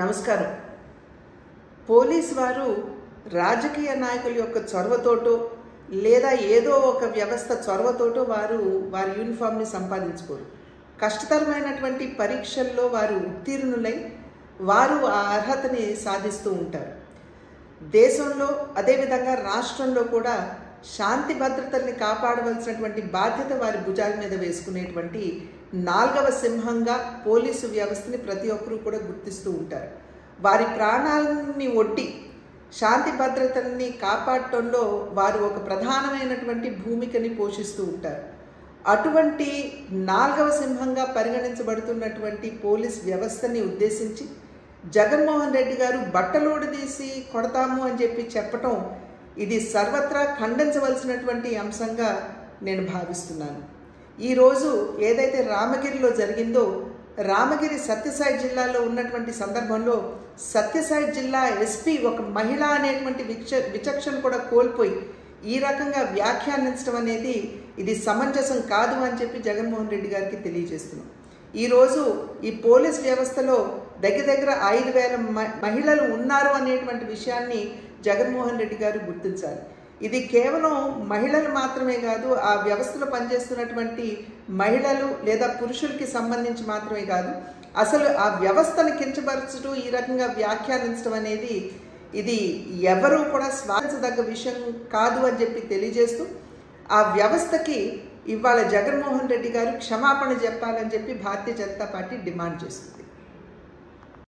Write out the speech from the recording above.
నమస్కారం. పోలీస్ వారు రాజకీయ నాయకుల యొక్క చొరవతోటో లేదా ఏదో ఒక వ్యవస్థ చొరవతోటో వారి యూనిఫామ్ని సంపాదించుకోరు. కష్టతరమైనటువంటి పరీక్షల్లో వారు ఉత్తీర్ణులై వారు ఆ అర్హతని సాధిస్తూ ఉంటారు. దేశంలో అదేవిధంగా రాష్ట్రంలో కూడా శాంతి భద్రతల్ని కాపాడవలసినటువంటి బాధ్యత వారి భుజాల మీద వేసుకునేటువంటి నాలుగవ సింహంగా పోలీసు వ్యవస్థని ప్రతి ఒక్కరూ కూడా గుర్తిస్తూ ఉంటారు. వారి ప్రాణాలని ఒడ్డి శాంతి భద్రతల్ని కాపాడటంలో వారు ఒక ప్రధానమైనటువంటి భూమికని పోషిస్తూ ఉంటారు. అటువంటి నాలుగవ సింహంగా పరిగణించబడుతున్నటువంటి పోలీస్ వ్యవస్థని ఉద్దేశించి జగన్మోహన్ రెడ్డి గారు బట్టలోడు తీసి కొడతాము అని చెప్పటం ఇది సర్వత్రా ఖండించవలసినటువంటి అంశంగా నేను భావిస్తున్నాను. ఈరోజు ఏదైతే రామగిరిలో జరిగిందో, రామగిరి సత్యసాయి జిల్లాలో ఉన్నటువంటి సందర్భంలో సత్యసాయి జిల్లా ఎస్పీ ఒక మహిళ అనేటువంటి విచక్షణ కూడా కోల్పోయి ఈ రకంగా వ్యాఖ్యానించడం అనేది ఇది సమంజసం కాదు అని చెప్పి జగన్మోహన్ రెడ్డి గారికి తెలియజేస్తున్నాం. ఈరోజు ఈ పోలీస్ వ్యవస్థలో దగ్గర 5,000 మహిళలు ఉన్నారు అనేటువంటి విషయాన్ని జగన్మోహన్ రెడ్డి గారు గుర్తించాలి. ఇది కేవలం మహిళలు మాత్రమే కాదు, ఆ వ్యవస్థలో పనిచేస్తున్నటువంటి మహిళలు లేదా పురుషులకి సంబంధించి మాత్రమే కాదు, అసలు ఆ వ్యవస్థను కించపరచడం ఈ రకంగా వ్యాఖ్యానించడం అనేది ఇది ఎవరూ కూడా స్వాగతించదగ్గ విషయం కాదు అని చెప్పి తెలియజేస్తూ ఆ వ్యవస్థకి ఇవాళ జగన్మోహన్ రెడ్డి గారు క్షమాపణ చెప్పాలని చెప్పి భారతీయ జనతా పార్టీ డిమాండ్ చేస్తుంది.